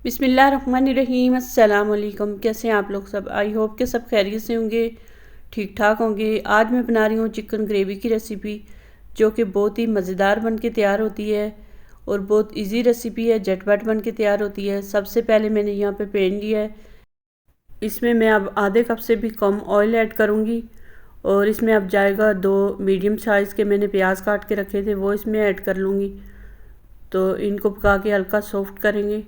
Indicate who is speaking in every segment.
Speaker 1: बिस्मिल्लाहिर्रहमानिर्रहीम। अस्सलाम वालेकुम। कैसे हैं आप लोग सब? आई होप कि सब खैरियत से होंगे, ठीक ठाक होंगे। आज मैं बना रही हूँ चिकन ग्रेवी की रेसिपी, जो कि बहुत ही मज़ेदार बन के तैयार होती है और बहुत इजी रेसिपी है, झटपट बन के तैयार होती है। सबसे पहले मैंने यहाँ पे पैन लिया है, इसमें मैं अब आधे कप से भी कम ऑयल ऐड करूँगी और इसमें अब जाएगा 2 मीडियम साइज़ के मैंने प्याज काट के रखे थे, वो इसमें ऐड कर लूँगी। तो इनको पका के हल्का सॉफ्ट करेंगे।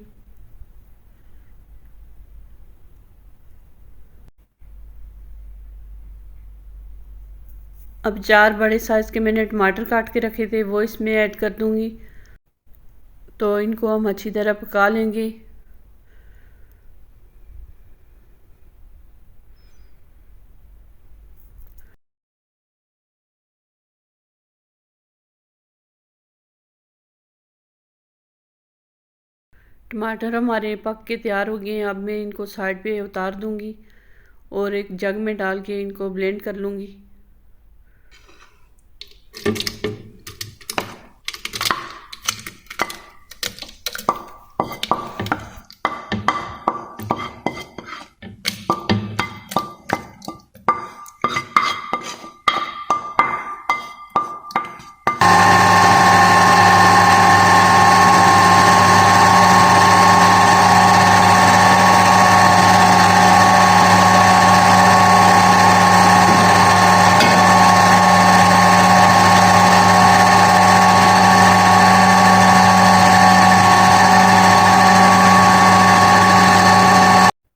Speaker 1: अब 4 बड़े साइज़ के मैंने टमाटर काट के रखे थे, वो इसमें ऐड कर दूंगी। तो इनको हम अच्छी तरह पका लेंगे। टमाटर हमारे पक के तैयार हो गए हैं। अब मैं इनको साइड पे उतार दूंगी और एक जग में डाल के इनको ब्लेंड कर लूँगी।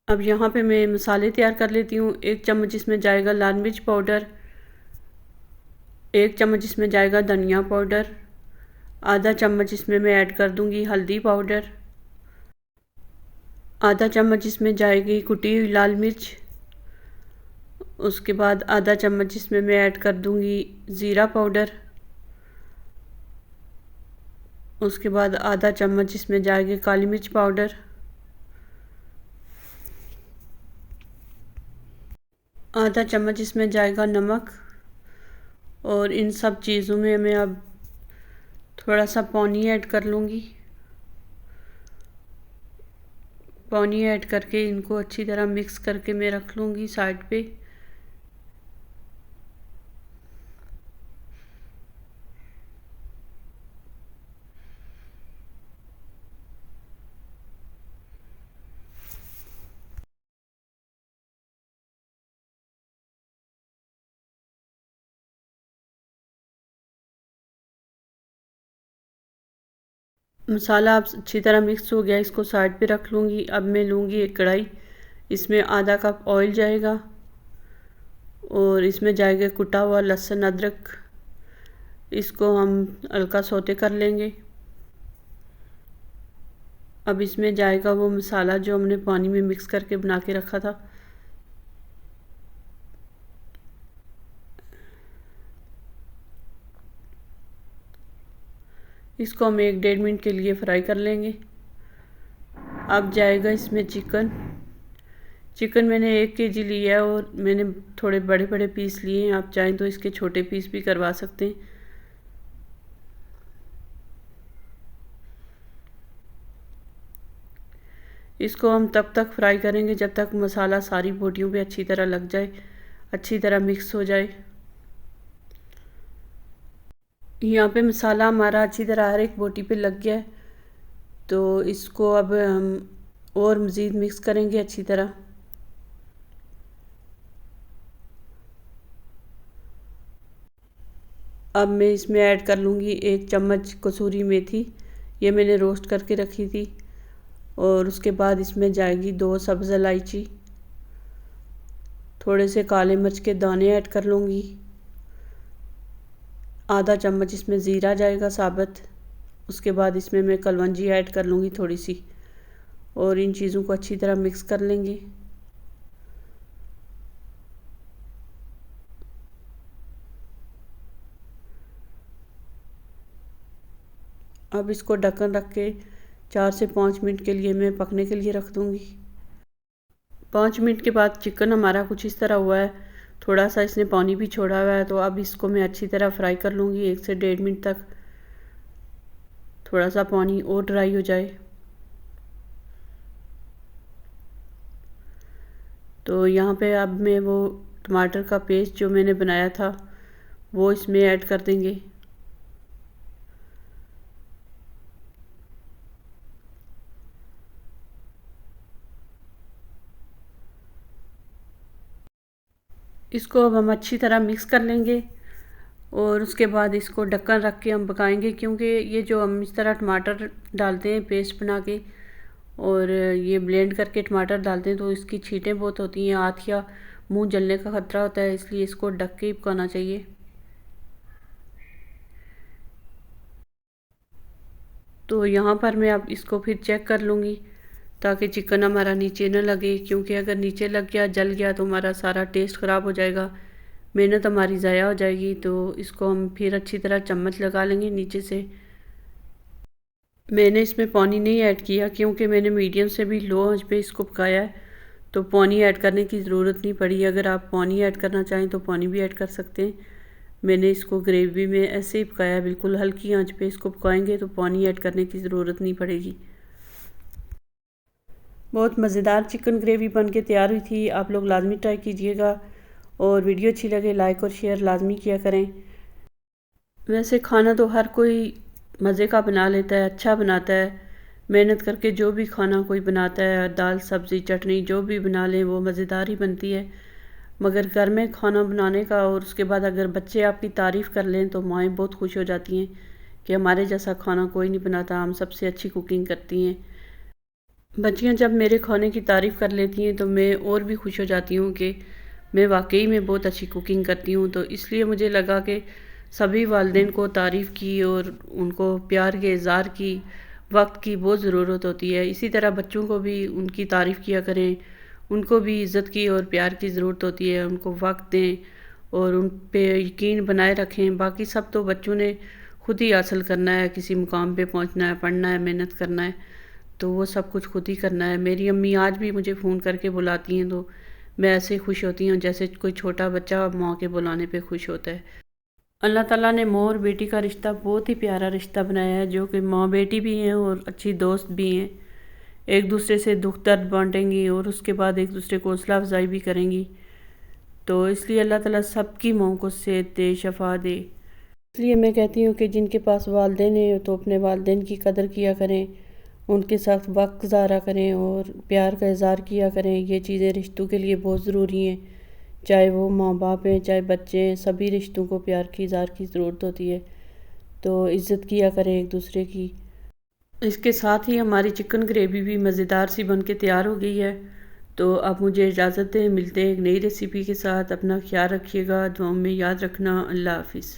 Speaker 1: अब यहाँ पे मैं मसाले तैयार कर लेती हूँ। 1 चम्मच इसमें जाएगा लाल मिर्च पाउडर, 1 चम्मच इसमें जाएगा धनिया पाउडर, आधा चम्मच इसमें मैं ऐड कर दूँगी हल्दी पाउडर, आधा चम्मच इसमें जाएगी कुटी हुई लाल मिर्च, उसके बाद आधा चम्मच इसमें मैं ऐड कर दूँगी ज़ीरा पाउडर, उसके बाद आधा चम्मच इसमें जाएगी काली मिर्च पाउडर, आधा चम्मच इसमें जाएगा नमक। और इन सब चीज़ों में मैं अब थोड़ा सा पानी ऐड कर लूँगी। पानी ऐड करके इनको अच्छी तरह मिक्स करके मैं रख लूँगी साइड पे। मसाला अब अच्छी तरह मिक्स हो गया, इसको साइड पे रख लूँगी। अब मैं लूँगी एक कढ़ाई, इसमें आधा कप ऑयल जाएगा और इसमें जाएगा कुटा हुआ लहसुन अदरक। इसको हम हल्का सौते कर लेंगे। अब इसमें जाएगा वो मसाला जो हमने पानी में मिक्स करके बना के रखा था। इसको हम 1-1.5 मिनट के लिए फ्राई कर लेंगे। अब जाएगा इसमें चिकन मैंने 1 केजी लिया है और मैंने थोड़े बड़े बड़े पीस लिए हैं। आप चाहें तो इसके छोटे पीस भी करवा सकते हैं। इसको हम तब तक फ्राई करेंगे जब तक मसाला सारी बोटियों पे अच्छी तरह लग जाए, अच्छी तरह मिक्स हो जाए। यहाँ पे मसाला हमारा अच्छी तरह हर एक बोटी पे लग गया है, तो इसको अब हम और मज़ीद मिक्स करेंगे अच्छी तरह। अब मैं इसमें ऐड कर लूँगी 1 चम्मच कसूरी मेथी, ये मैंने रोस्ट करके रखी थी। और उसके बाद इसमें जाएगी 2 सब्ज़ इलायची, थोड़े से काले मिर्च के दाने ऐड कर लूँगी, आधा चम्मच इसमें ज़ीरा जाएगा साबुत। उसके बाद इसमें मैं कलवंजी ऐड कर लूँगी थोड़ी सी, और इन चीज़ों को अच्छी तरह मिक्स कर लेंगे। अब इसको ढक्कन रख के 4 से 5 मिनट के लिए मैं पकने के लिए रख दूँगी। 5 मिनट के बाद चिकन हमारा कुछ इस तरह हुआ है, थोड़ा सा इसने पानी भी छोड़ा हुआ है। तो अब इसको मैं अच्छी तरह फ्राई कर लूँगी 1 से 1.5 मिनट तक, थोड़ा सा पानी और ड्राई हो जाए। तो यहाँ पे अब मैं वो टमाटर का पेस्ट जो मैंने बनाया था वो इसमें ऐड कर देंगे। इसको अब हम अच्छी तरह मिक्स कर लेंगे और उसके बाद इसको ढक्कन रख के हम पकाएंगे, क्योंकि ये जो हम इस तरह टमाटर डालते हैं पेस्ट बना के और ये ब्लेंड करके टमाटर डालते हैं तो इसकी छींटें बहुत होती हैं, हाथ या मुंह जलने का ख़तरा होता है, इसलिए इसको ढक के ही पकाना चाहिए। तो यहाँ पर मैं अब इसको फिर चेक कर लूँगी ताकि चिकन हमारा नीचे न लगे, क्योंकि अगर नीचे लग गया जल गया तो हमारा सारा टेस्ट ख़राब हो जाएगा, मेहनत हमारी ज़ाया हो जाएगी। तो इसको हम फिर अच्छी तरह चम्मच लगा लेंगे नीचे से। मैंने इसमें पानी नहीं ऐड किया क्योंकि मैंने मीडियम से भी लो आंच पे इसको पकाया है, तो पानी ऐड करने की ज़रूरत नहीं पड़ी। अगर आप पानी ऐड करना चाहें तो पानी भी ऐड कर सकते हैं। मैंने इसको ग्रेवी में ऐसे ही पकाया, बिल्कुल हल्की आंच पे इसको पकाएंगे तो पानी ऐड करने की ज़रूरत नहीं पड़ेगी। बहुत मज़ेदार चिकन ग्रेवी बन के तैयार हुई थी। आप लोग लाजमी ट्राई कीजिएगा और वीडियो अच्छी लगे लाइक और शेयर लाजमी किया करें। वैसे खाना तो हर कोई मज़े का बना लेता है, अच्छा बनाता है। मेहनत करके जो भी खाना कोई बनाता है, दाल सब्ज़ी चटनी जो भी बना लें वो मज़ेदार ही बनती है। मगर घर में खाना बनाने का और उसके बाद अगर बच्चे आपकी तारीफ़ कर लें तो माएँ बहुत खुश हो जाती हैं कि हमारे जैसा खाना कोई नहीं बनाता, हम सबसे अच्छी कुकिंग करती हैं। बच्चियाँ जब मेरे खाने की तारीफ़ कर लेती हैं तो मैं और भी खुश हो जाती हूँ कि मैं वाकई में बहुत अच्छी कुकिंग करती हूँ। तो इसलिए मुझे लगा कि सभी वालिदैन को तारीफ़ की और उनको प्यार के इज़हार की वक्त की बहुत ज़रूरत होती है। इसी तरह बच्चों को भी उनकी तारीफ़ किया करें, उनको भी इज़्ज़त की और प्यार की ज़रूरत होती है। उनको वक्त दें और उन पे यकीन बनाए रखें। बाकी सब तो बच्चों ने खुद ही हासिल करना है, किसी मुकाम पे पहुंचना है, पढ़ना है, मेहनत करना है, तो वो सब कुछ खुद ही करना है। मेरी अम्मी आज भी मुझे फ़ोन करके बुलाती हैं तो मैं ऐसे खुश होती हूँ जैसे कोई छोटा बच्चा माँ के बुलाने पे खुश होता है। अल्लाह ताला ने माँ और बेटी का रिश्ता बहुत ही प्यारा रिश्ता बनाया है, जो कि माँ बेटी भी हैं और अच्छी दोस्त भी हैं। एक दूसरे से दुख दर्द बांटेंगी और उसके बाद एक दूसरे को हौसला अफजाई भी करेंगी। तो इसलिए अल्लाह ताला सबकी माँ को सेहत दे, शफा दे। इसलिए मैं कहती हूँ कि जिनके पास वालिदैन हैं तो अपने वालिदैन की कदर किया करें, उनके साथ वक्त गुज़ारा करें और प्यार का इज़हार किया करें। ये चीज़ें रिश्तों के लिए बहुत ज़रूरी हैं, चाहे वो माँ बाप हैं चाहे बच्चे हैं, सभी रिश्तों को प्यार की इज़हार की ज़रूरत होती है। तो इज़्ज़त किया करें एक दूसरे की। इसके साथ ही हमारी चिकन ग्रेवी भी मज़ेदार सी बन के तैयार हो गई है। तो अब मुझे इजाज़त दें, मिलते हैं एक नई रेसिपी के साथ। अपना ख्याल रखिएगा, दुआओं में याद रखना। अल्लाह हाफिज़।